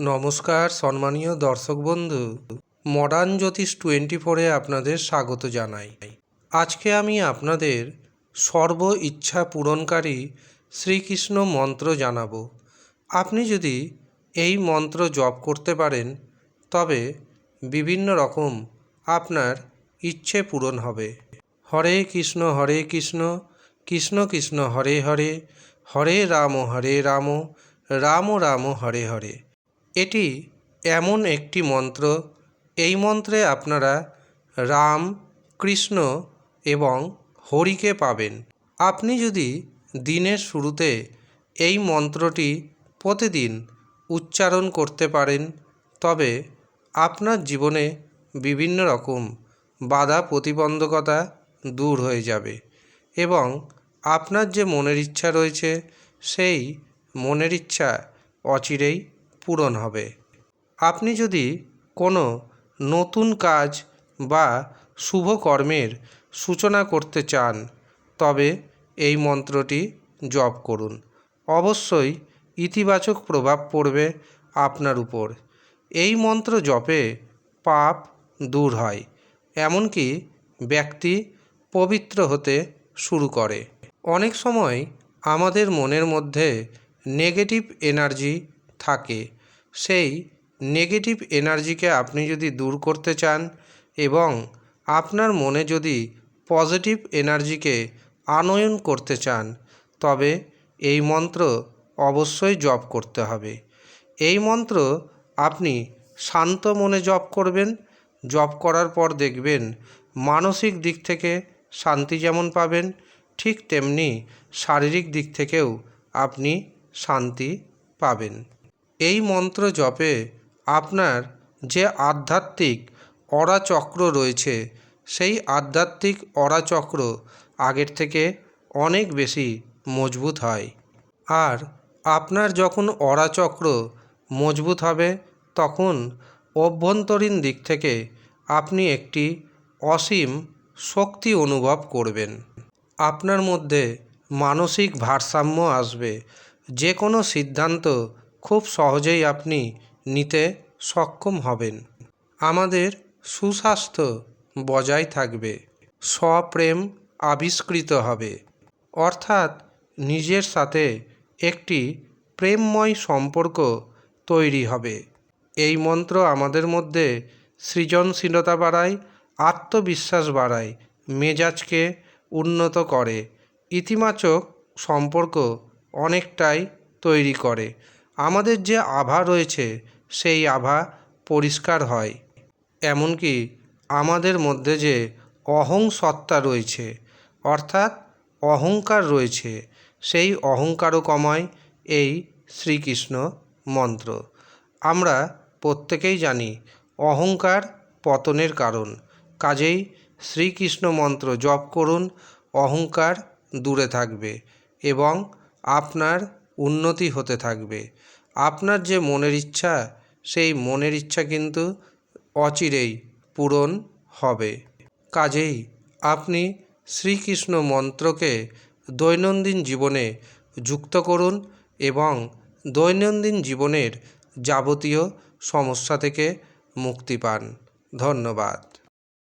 নমস্কার সম্মানীয় দর্শক বন্ধু, মডার্ন জ্যোতিষ 24-এ আপনাদের স্বাগত জানাই। আজকে আমি আপনাদের সর্ব ইচ্ছা পূরণকারী শ্রীকৃষ্ণ মন্ত্র জানাবো। আপনি যদি এই মন্ত্র জপ করতে পারেন তবে বিভিন্ন রকম আপনার ইচ্ছে পূরণ হবে। হরে কৃষ্ণ কৃষ্ণ কৃষ্ণ হরে হরে, হরে রাম রাম রাম হরে হরে। এটি এমন একটি মন্ত্র, এই মন্ত্রে আপনারা রাম, কৃষ্ণ এবং হরিকে পাবেন। আপনি যদি দিনের শুরুতে এই মন্ত্রটি প্রতিদিন উচ্চারণ করতে পারেন তবে আপনার জীবনে বিভিন্ন রকম বাধা প্রতিবন্ধকতা দূর হয়ে যাবে এবং আপনার যে মনের ইচ্ছা রয়েছে সেই মনের ইচ্ছা অচিরেই পূরণ হবে। আপনি যদি কোনো নতুন কাজ বা শুভ কর্মের সূচনা করতে চান তবে এই মন্ত্রটি জপ করুন। অবশ্যই ইতিবাচক প্রভাব পড়বে আপনার উপর। এই মন্ত্র জপে পাপ দূর হয়, এমনকি ব্যক্তি পবিত্র হতে শুরু করে। অনেক সময় আমাদের মনের মধ্যে নেগেটিভ এনার্জি থাকে, সেই নেগেটিভ এনার্জিকে আপনি যদি দূর করতে চান এবং আপনার মনে যদি পজিটিভ এনার্জিকে আনয়ন করতে চান তবে এই মন্ত্র অবশ্যই জপ করতে হবে। এই মন্ত্র আপনি শান্ত মনে জপ করবেন। জপ করার পর দেখবেন মানসিক দিক থেকে শান্তি যেমন পাবেন ঠিক তেমনি শারীরিক দিক থেকেও আপনি শান্তি পাবেন। এই মন্ত্র জপে আপনার যে আধ্যাত্মিক অরা চক্র রয়েছে সেই আধ্যাত্মিক অরা চক্র আগের থেকে অনেক বেশি মজবুত হয়। আর আপনার যখন অরা চক্র মজবুত হবে তখন অভ্যন্তরীণ দিক থেকে আপনি একটি অসীম শক্তি অনুভব করবেন। আপনার মধ্যে মানসিক ভারসাম্য আসবে। যে কোনো সিদ্ধান্ত খুব সহজেই আপনি নিতে সক্ষম হবেন। আমাদের সুস্বাস্থ্য বজায় থাকবে, স্বপ্রেম আবিষ্কৃত হবে, অর্থাৎ নিজের সাথে একটি প্রেমময় সম্পর্ক তৈরি হবে। এই মন্ত্র আমাদের মধ্যে সৃজনশীলতা বাড়ায়, আত্মবিশ্বাস বাড়ায়, মেজাজকে উন্নত করে, ইতিবাচক সম্পর্ক অনেকটাই তৈরি করে। আমাদের যে আভা রয়েছে সেই আভা পরিষ্কার হয়, এমনকি আমাদের মধ্যে যে অহং সত্তা রয়েছে অর্থাৎ অহংকার রয়েছে সেই অহংকারও কমায় এই শ্রীকৃষ্ণ মন্ত্র। আমরা প্রত্যেকেই জানি অহংকার পতনের কারণ, কাজেই শ্রীকৃষ্ণ মন্ত্র জপ করুন, অহংকার দূরে থাকবে এবং আপনার উন্নতি হতে থাকবে। আপনার যে মনের ইচ্ছা সেই মনের ইচ্ছা কিন্তু অচিরেই পূরণ হবে। কাজেই আপনি শ্রীকৃষ্ণ মন্ত্রকে দৈনন্দিন জীবনে যুক্ত করুন এবং দৈনন্দিন জীবনের যাবতীয় সমস্যা থেকে মুক্তি পান। ধন্যবাদ।